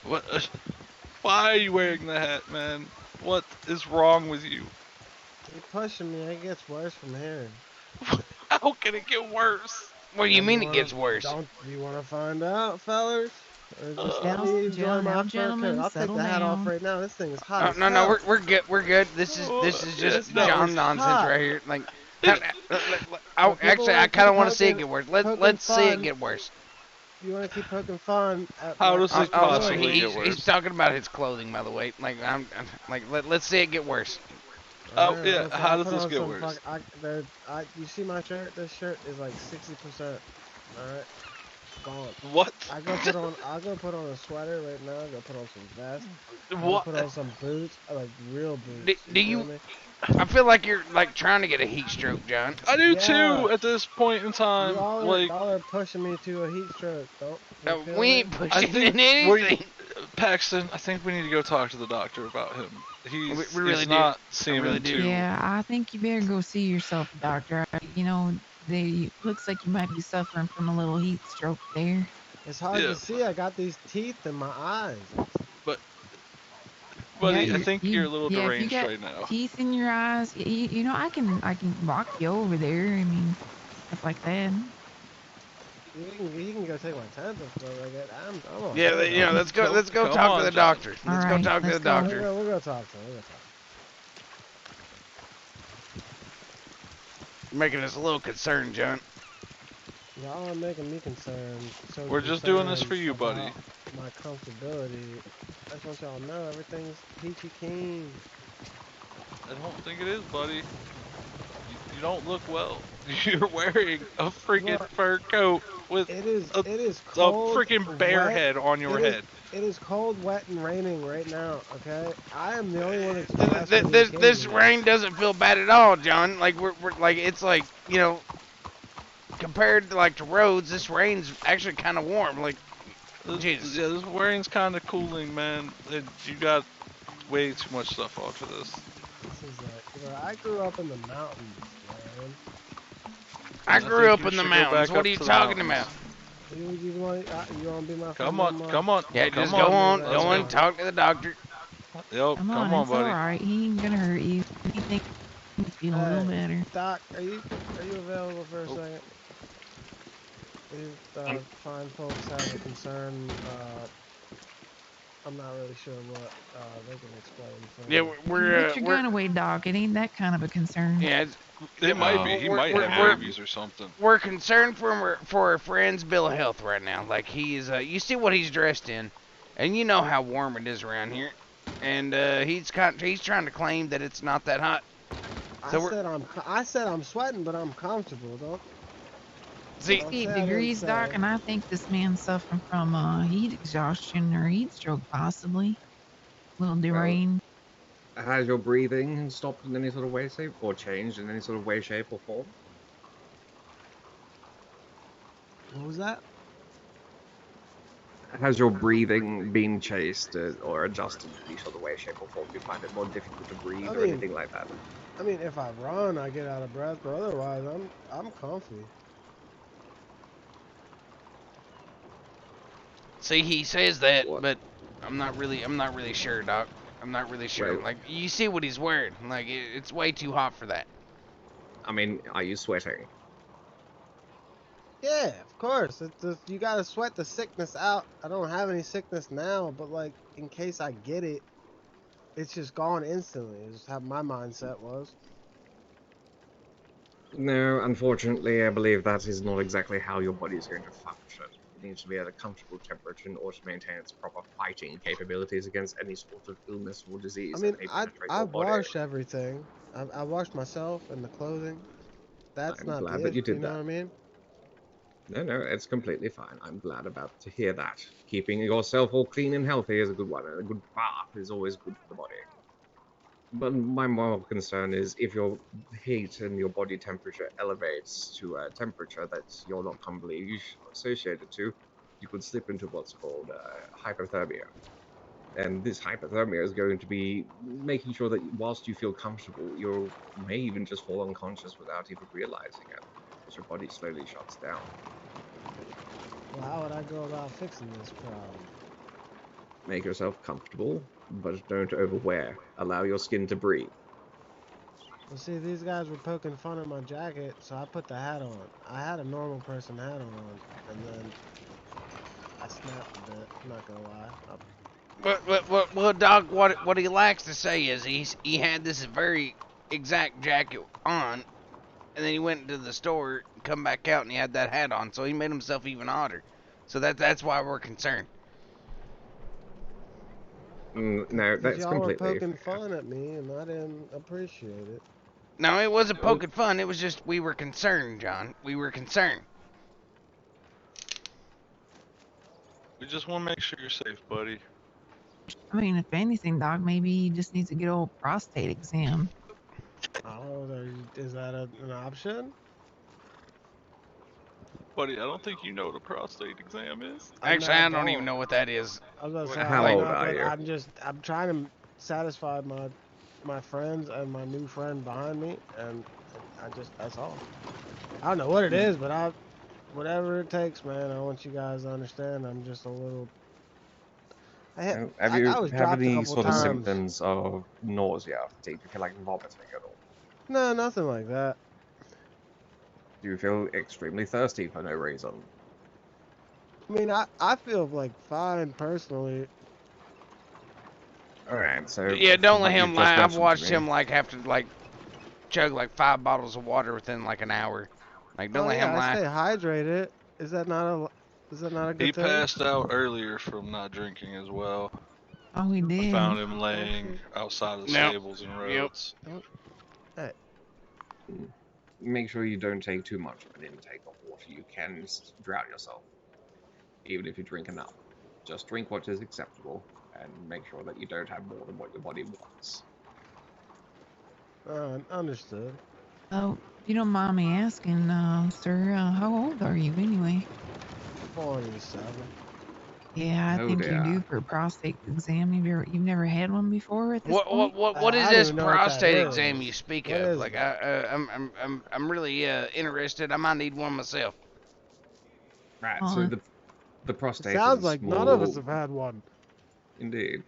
What? Why are you wearing the hat, man? What is wrong with you? Keep pushing me. It gets worse from here. How can it get worse? What do you Well, mean it gets worse? do you wanna find out, fellas? Or just let Uh, me enjoy my Now, fur coat. gentlemen, I'll take settle the hat off down. right now. This thing is hot as No, no, hell. we're good. We're good. This is yeah, just This hat no. is John nonsense hot. right here. Like, It, So people actually, want I to kind keep of want to see it get worse. poking Let's see it fun. get worse. You want to keep poking fun at how my does it possibly comfortability. get He's worse? talking about his clothing, by the way. Like, let's see it get worse. Oh Alright, yeah, listen, how I does put this on get some worse? you see my shirt? This shirt is like 60%. Alright, gone. What? I'll go put on a sweater right now. I'll go put on some vest. I'll go What? put on some boots, like real Do, boots. You do feel you? me? I feel like you're like trying to get a heat stroke, John. I do Yeah, too. At this point in time, like y'all are pushing me to a heat stroke. Don't you feel We me? ain't I pushing think in we, anything. Paxton. I think we need to go talk to the doctor about him. We He's really do. not I really seeming do. to. Yeah, I think you better go see yourself, doctor. They looks like you might be suffering from a little heat stroke there. It's hard Yeah, to see. I got these teeth in my eyes. but Yeah, buddy, I think you're a little yeah. If you deranged got right now. teeth in your eyes, I can walk you over there. I mean, stuff like that. You can go take my temperature, but like I'm Yeah, okay though. let's go Come talk to on, the John. doctor. All Let's go right, talk to let's the go. doctor. We'll go talk to him. We'll go talk. Making us a little concerned, John. Y'all are making me concerned. So We're just doing this for concerned you, buddy. about my comfortability. I just want y'all to know everything's peachy keen. I don't think it is, buddy. You don't look well. You're wearing a freaking Look, fur coat with a, it is a cold, freaking bear wet. head on your It is head. it is cold, wet, and raining right now. Okay, I am the only one that's dressed for the This occasion. rain doesn't feel bad at all, John. Like we're like it's like compared to like to roads, this rain's actually kind of warm. Like Jesus. Yeah, this wearing's kind of cooling, man. You got way too much stuff on for this. This is I grew up in the mountains, man. I I grew think up you in the should go mountains. back What up are you to the talking mountains. about? You want to be my friend Come no on, more? come on, Yeah, come just on. go Let's go. on, talk to the doctor. Yo, Come come on, on, it's all buddy. right. He ain't gonna hurt you. He think you feel a little Hey, better. Doc, are you available for a Oh, second? These Um, fine folks have a concern. I'm not really sure what they can explain yeah, further. Put your gun away, Doc. It ain't that kind of a concern. yeah, it might be. He might have we're rabies or something. we're concerned for our friend's bill of health right now. Like he's you see what he's dressed in, and you know how warm it is around here, and he's trying to claim that it's not that hot. So we're I said I'm sweating, but I'm comfortable. see. Don't say 68 I didn't degrees, Doc, say. and I think this man's suffering from heat exhaustion or heat stroke, possibly. A little Well, deranged. has your breathing stopped in any sort of way, shape, or changed in any sort of way, shape, or form? What was that? Has your breathing been chased or adjusted in any sort of way, shape, or form? Do you find it more difficult to breathe I or mean, anything like that? if I run, I get out of breath, but otherwise, I'm comfy. See, he says that, What? but I'm not really sure, Doc. I'm not really sure. Wait, Like you see what he's wearing. Like it's way too hot for that. I mean, are you sweating? Yeah, of course. You gotta sweat the sickness out. I don't have any sickness now, but like in case I get it, it's just gone instantly. Is how my mindset was. No, unfortunately, I believe that is not exactly how your body is going to function. It needs to be at a comfortable temperature in order to maintain its proper fighting capabilities against any sort of illness or I disease mean, that may penetrate I your body. wash everything. I wash myself and the clothing. That's I'm not glad the that you issue. You did know what that. I mean? No, it's completely fine. I'm glad about to hear that. Keeping yourself all clean and healthy is a good one, and a good bath is always good for the body. But my moral concern is if your heat and your body temperature elevates to a temperature that you're not commonly associated to, you could slip into what's called hypothermia. And this hypothermia is going to be making sure that whilst you feel comfortable, you may even just fall unconscious without even realizing it, as your body slowly shuts down. Well, how would I go about fixing this problem? Make yourself comfortable, but don't overwear. Allow your skin to breathe. Well, see, these guys were poking fun at my jacket, so I put the hat on. I had a normal person hat on, and then I snapped a bit. I'm not gonna lie. Well, Doc, what he likes to say is he had this very exact jacket on, and then he went into the store, come back out, and he had that hat on, so he made himself even odder. So that's why we're concerned. No, Because that's y'all were completely poking fair. fun at me, and I didn't appreciate it. No, it wasn't poking fun. It was just we were concerned, John. We were concerned. We just want to make sure you're safe, buddy. I mean, if anything, Doc, maybe he just needs to get a old prostate exam. Oh, is that an option? Buddy, I don't think you know what a prostate exam is. Actually, I don't even know what that is. I was gonna say I How don't old know, are but you? I'm trying to satisfy my friends and my new friend behind me, and that's all. I don't know what it is, but whatever it takes, man. I want you guys to understand. I'm just a little. Have I you was have dropped a any couple sort of times. symptoms of nausea? Do you feel like vomiting at all? No, nothing like that. Do you feel extremely thirsty for no reason? I mean, I feel like fine personally. Alright, so Yeah, don't from let what him you've just lie. I've mentioned to watched me, him like have to like chug like 5 bottles of water within like an hour. Like, don't Oh let yeah, him I lie. stay hydrated. Is that not a He good thing? passed out earlier from not drinking as well. Oh, he I did. found him Oh laying shit. outside of the No. stables and Yep. roads. Oh, hey, make sure you don't take too much of an intake of water. You can drown yourself, even if you drink enough. Just drink what is acceptable, and make sure that you don't have more than what your body wants. understood. Oh, if you don't mind me asking, sir, how old are you anyway? 47. Yeah, I Oh think you're dear. due for a prostate exam. You've never had one before at this point? What is I don't this even know what that prostate exam is. you speak What of? is Like, it? I'm really interested. I might need one myself. Right, so Oh, the It prostate is a sounds like none of us small. have had one. Indeed.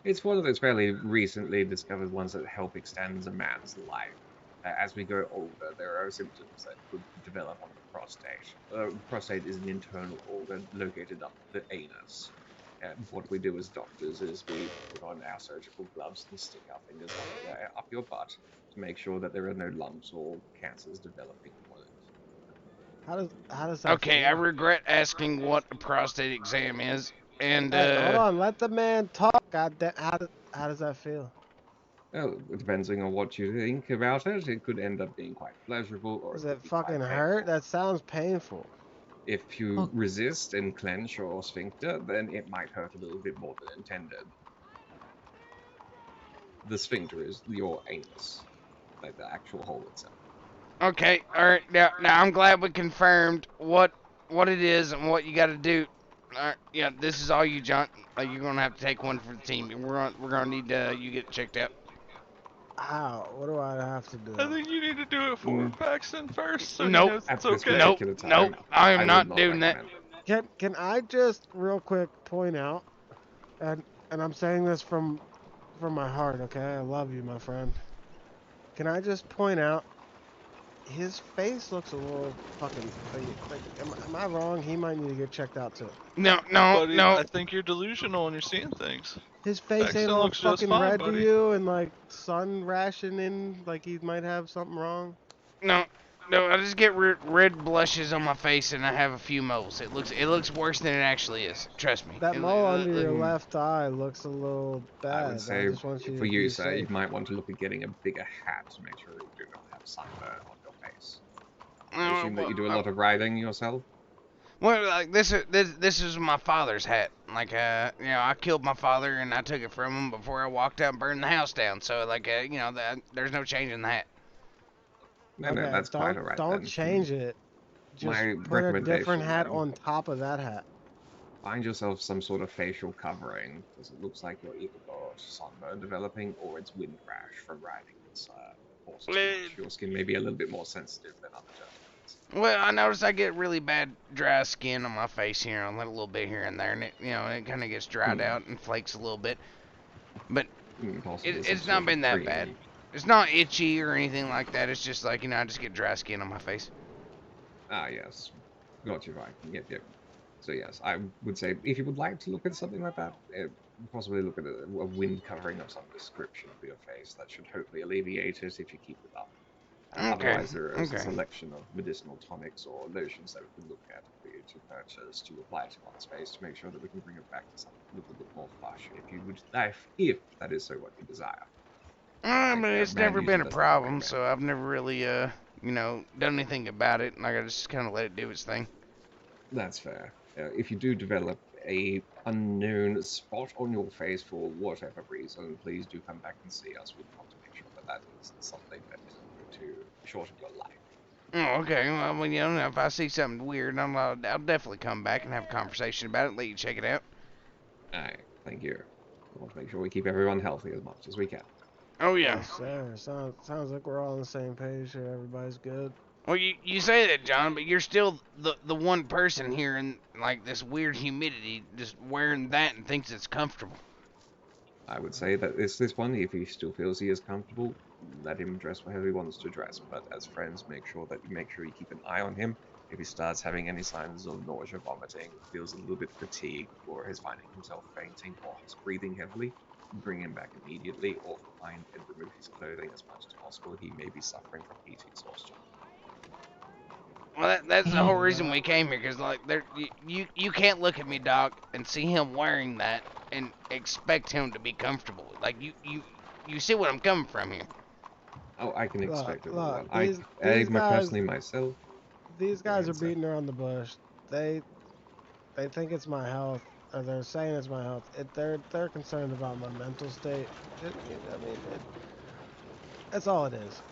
It's one of those fairly recently discovered ones that help extend a man's life. As we grow older, there are symptoms that could develop on the prostate. The prostate is an internal organ located up the anus. And what we do as doctors is we put on our surgical gloves and stick our fingers up your butt to make sure that there are no lumps or cancers developing on it. How does that Okay, I feel? regret asking what a prostate exam is, and Hey, hold on. Let the man talk. God damn. How does that feel? Well, depending on what you think about it, it could end up being quite pleasurable or Does it could it be quite fucking hurt? painful. That sounds painful. If you oh, resist and clench your sphincter, then it might hurt a little bit more than intended. The sphincter is your anus, like the actual hole itself. okay, all right. Now I'm glad we confirmed what it is and what you got to do. All right, yeah, this is all you, John. You're gonna have to take one for the team, and we're gonna need you get checked out. How? What do I have to I do? think you need to do it for Mm, Paxton first so he Nope, knows it's at this okay. nope, particular nope. time, I I am would not not doing that. recommend it. Can I just real quick point out, and I'm saying this from my heart, okay? I love you, my friend. Can I just point out his face looks a little fucking like am I wrong? He might need to get checked out too. No, no, Buddy, no. I think you're delusional and you're seeing things. His face ain't Paxton all looks just fucking fine, red to buddy. you and like sun rationing like he might have something wrong. No, no, I just get red blushes on my face and I have a few moles. It looks worse than it actually is. Trust me. That mole under your Mm, left eye looks a little I would bad. I say just want you for to you, be sir, you safe. might want to look at getting a bigger hat to make sure that you do not have sunburn on your face. I Uh, assume that well, you do a uh, lot of riding yourself. well, like this is my father's hat. Like I killed my father and I took it from him before I walked out and burned the house down. So like there's no change in that. No, no, Okay, that's quite alright don't then. change it. Just My put a different recommendation hat then, on top of that hat. find yourself some sort of facial covering, because it looks like you're either got sunburn developing or it's wind rash from riding. It's horses too much. Your skin may be a little bit more sensitive than other gentlemen's. Well, I notice I get really bad dry skin on my face here, a little bit here and there, and it kind of gets dried out and flakes a little bit. But Possibly some it's not sort of been that bad. cream. It's not itchy or anything like that. It's just like, I just get dry skin on my face. Ah, yes. Got you right. Yep. So yes, I would say if you would like to look at something like that, possibly look at a wind covering of some description for your face. That should hopefully alleviate it if you keep it up. Okay. Otherwise, there is a Okay. selection of medicinal tonics or lotions that we can look at for you to purchase to apply to one's face to make sure that we can bring it back to something a little bit more flush if you would, if that is so what you desire. I mean, it's bad never usually been a does not problem, recommend. so I've never really, done anything about it. Like, I just kind of let it do its thing. That's fair. If you do develop a unknown spot on your face for whatever reason, please do come back and see us. We want to make sure that that is something that isn't going to shorten your life. Oh, okay. Well, if I see something weird, I'll definitely come back and have a conversation about it. Let you check it out. Alright, thank you. We want to make sure we keep everyone healthy as much as we can. Oh yeah. Yes, sir. Sounds like we're all on the same page here. Everybody's good. Well, you say that, John, but you're still the one person here in like this weird humidity, just wearing that and thinks it's comfortable. I would say that this one, if he still feels he is comfortable, let him dress whatever he wants to dress. But as friends, make sure you keep an eye on him. If he starts having any signs of nausea, vomiting, feels a little bit fatigued, or is finding himself fainting, or is breathing heavily, bring him back immediately, or find and remove his clothing as much as possible. He may be suffering from heat exhaustion. Well, that's the Yeah. whole reason we came here, cause like you can't look at me, Doc, and see him wearing that and expect him to be comfortable. Like you see what I'm coming from here. Oh, I can expect it a lot. Look, I these guys, personally myself. these Go guys ahead, are sir. beating around the bush. They think it's my health, or they're saying it's my health. They're concerned about my mental state. That's all it is,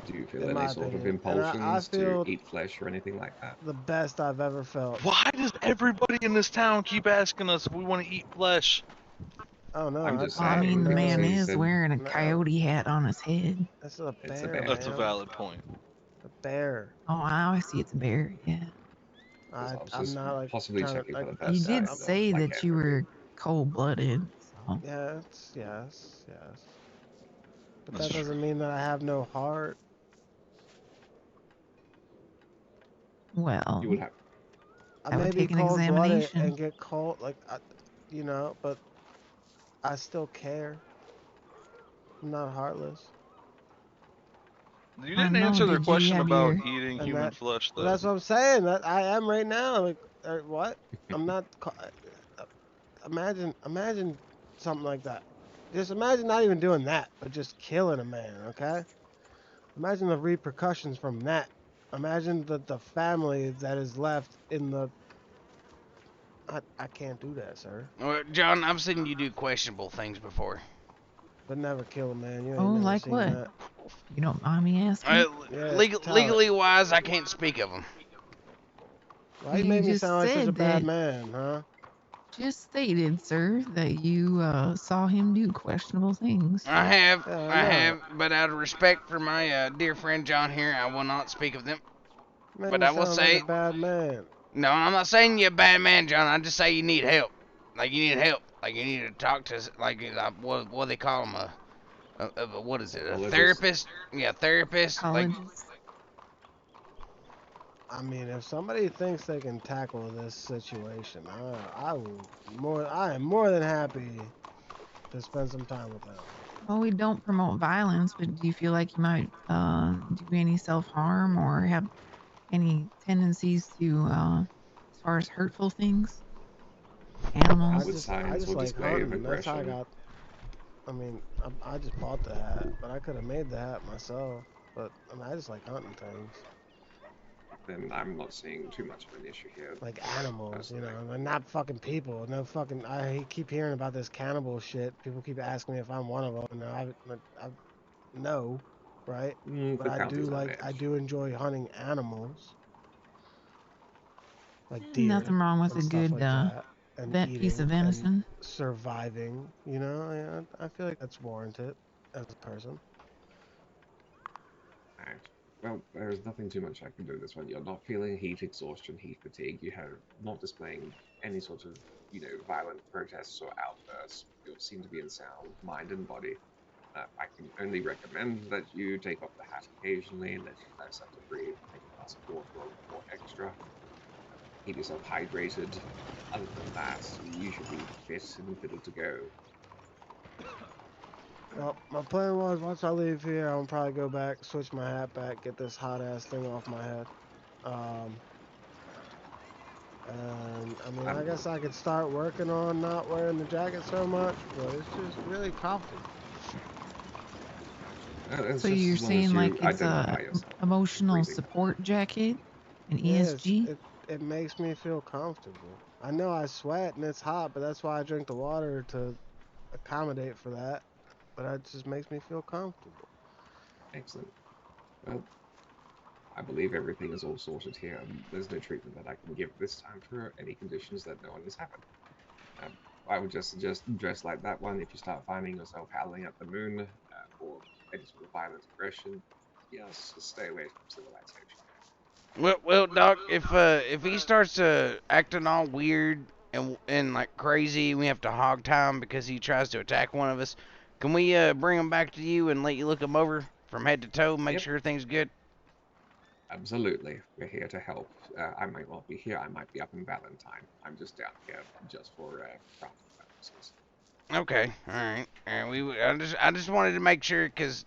Do you feel in any my sort of opinion. And I impulsions to feel eat flesh or anything like that? the best I've ever felt. Why does everybody in this town keep asking us if we want to eat flesh? Oh no, I'm just Well, I mean, saying the because man he is said wearing a no, coyote hat on his head. this is a it's a bear, bear. That's a man. valid point. A bear. Oh, I see it's a bear. Yeah. I was I'm just not like possibly trying to checking like. for the You best did side of them. say I that can't you remember. were cold-blooded, so Yes. But That's that true. doesn't mean that I have no heart. well, You would have. I I would may be take an cold-blooded examination. and get cold, but I still care. I'm not heartless. You I didn't know. answer their Did you question have about your? eating And human flesh, well, though. that's what I'm saying. That I am right now. Like, what? I'm not. Imagine something like that. Just imagine not even doing that, but just killing a man. Okay. Imagine the repercussions from that. Imagine the family that is left in the. I can't do that, sir. Well, John, I've seen you do questionable things before. But never kill a man. You Oh, ain't never like seen what? that. You don't mind me asking? Yeah, tell it. Legally wise, I can't speak of them. Why you You make me just sound like such a said bad that. man, huh? Just stated, sir, that you saw him do questionable things. Yeah, I I know. have, but out of respect for my dear friend John here, I will not speak of them. You make But me I will sound like a say, bad man. no, I'm not saying you're a bad man, John. I just say you need help. Like you need help. Like you need to talk to, what do they call them? What is it? A Psychologist? therapist? Yeah, therapist. Like, Colleges. I mean, if somebody thinks they can tackle this situation, I am more than happy to spend some time with them. Well, we don't promote violence, but do you feel like you might do any self-harm or have any tendencies to, as far as hurtful things? Animals? Outward I signs just or like display of hunting. That's how I aggression? got. I mean, I just bought the hat, but I could have made the hat myself. But I mean, I just like hunting things, Then I'm not seeing too much of an issue here. like animals, Personally. and not fucking people. No fucking. I keep hearing about this cannibal shit. People keep asking me if I'm one of them. And I no, right? But The count is I unnamed. do enjoy hunting animals, like deer Nothing wrong with and a stuff good like that, and piece of eating and venison. surviving. I feel like that's warranted as a person. Alright. Well, there's nothing too much I can do this one. You're not feeling heat exhaustion, heat fatigue. You have not displaying any sort of, violent protests or outbursts. You seem to be in sound mind and body. I can only recommend that you take off the hat occasionally, let yourself to breathe, take a glass of water or extra. Keep yourself hydrated. Other than that, you should be fit and fiddle to go. Well, my plan was once I leave here, I'll probably go back, switch my hat back, get this hot ass thing off my head. And I mean, I guess I could start working on not wearing the jacket so much, but it's just really comfortable. So you're as long as saying like you it's a identify yourself. emotional breathing. support jacket, an Yes, ESG? it makes me feel comfortable. I know I sweat and it's hot, but that's why I drink the water to accommodate for that. But it just makes me feel comfortable. Excellent. Well, I believe everything is all sorted here. There's no treatment that I can give this time for any conditions that no one has happened. I would just suggest dress like that one if you start finding yourself howling at the moon or any sort of violent aggression. Yes, just stay away from civilization. Well, Doc, if he starts acting all weird and like crazy, we have to hog time because he tries to attack one of us. Can we bring him back to you and let you look him over from head to toe, make Yep. sure everything's good? Absolutely, we're here to help. I might not be here. I might be up in Valentine. I'm just down here just for profit purposes. Okay, all right. I just wanted to make sure because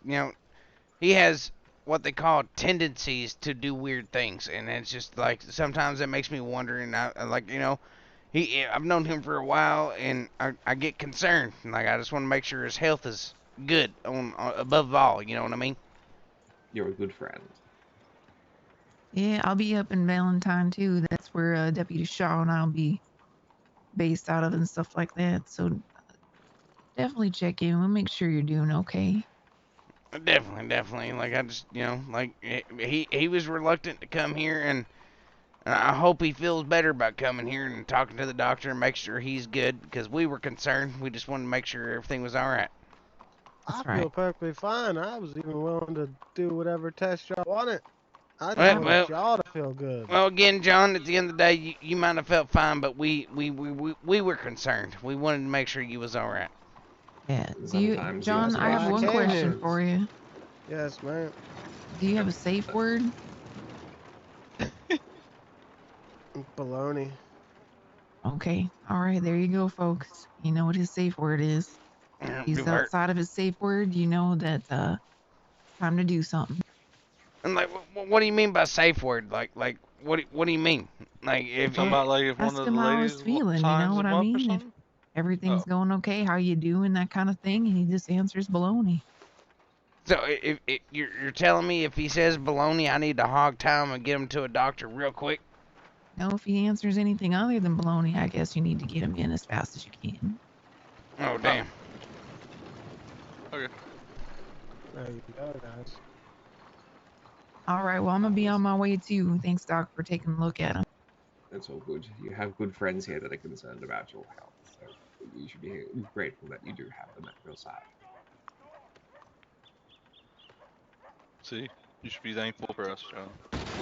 he has what they call tendencies to do weird things, and it's just like sometimes it makes me wonder. And I like I've known him for a while, and I get concerned. Like I just want to make sure his health is good on above all. You know what I mean? You're a good friend. Yeah, I'll be up in Valentine too. That's where Deputy Shaw and I'll be based out of and stuff like that. So definitely check in. We'll make sure you're doing okay. Definitely. Like I just like he was reluctant to come here, and I hope he feels better about coming here and talking to the doctor and make sure he's good because we were concerned. We just wanted to make sure everything was all right. I That's feel right. perfectly fine. I was even willing to do whatever test y'all wanted. I just Well, wanted well, y'all to feel good. well, again, John. At the end of the day, you might have felt fine, but we were concerned. We wanted to make sure you was all right. Yeah. Sometimes the John, That's I why have I one observations came make question here. sense. for you. Yes, man. Do you have a safe word? Baloney. Okay. All right. There you go, folks. You know what his safe word is. He's You hurt. outside of his safe word. You know that it's time to do something. And like, what do you mean by safe word? Like, what do you mean? Like, You talking about like if one Ask of the him how he's ladies feeling. You know signs what him I up or mean? If something? everything's Oh, going okay, how you doing, that kind of thing, and he just answers baloney. so if you're telling me if he says baloney, I need to hog time and get him to a doctor real quick. No, if he answers anything other than baloney, I guess you need to get him in as fast as you can. Oh damn. okay. There you go, guys. All right. Well, I'm gonna be on my way too. Thanks, Doc, for taking a look at him. That's all good. You have good friends here that are concerned about your health, so you should be grateful that you do have them at your side. See, you should be thankful for us, John.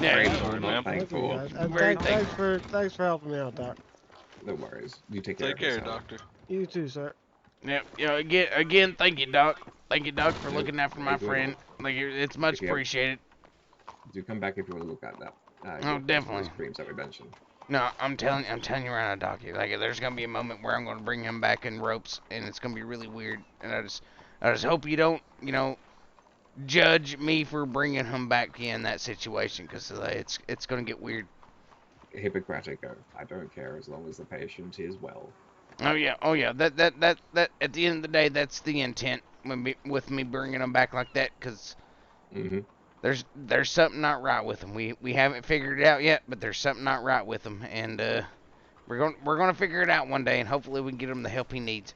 Yeah, Grateful, Sorry, not ma'am. Thank you, thankful. guys. And very thanks for helping me out, Doc. No worries. You take care Take of care, yourself. doctor. You too, sir. yeah. Again, thank you, Doc. Thank you, Doc, for No, looking after my thank you at all. friend. Like, it's much If you have, appreciated. do come back if you want to look at that. Oh, Those definitely. creams that we mentioned. No, I'm telling you right now, Doc. Like, there's gonna be a moment where I'm gonna bring him back in ropes, and it's gonna be really weird. And I just hope you don't, judge me for bringing him back in that situation, because it's gonna get weird. Hippocratic oath. I don't care as long as the patient is well. Oh yeah. That. At the end of the day, that's the intent with me bringing him back like that, because Mm-hmm. there's something not right with him. We haven't figured it out yet, but there's something not right with him, and we're gonna figure it out one day, and hopefully we can get him the help he needs.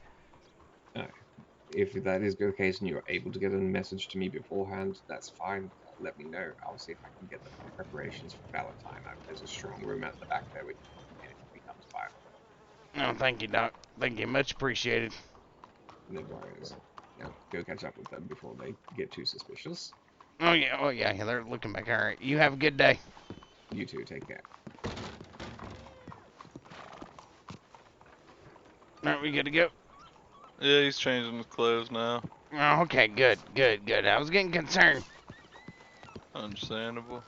If that is the case and you're able to get a message to me beforehand, that's fine. Let me know. I'll see if I can get the preparations for Valentine. There's a strong room at the back there if anything becomes violent. Oh, thank you, Doc. Thank you, much appreciated. No worries. Now, go catch up with them before they get too suspicious. Oh yeah, they're looking back. All right, you have a good day. You two take care. All right, we good to go. Yeah, he's changing his clothes now. Oh, okay, good. I was getting concerned. Understandable.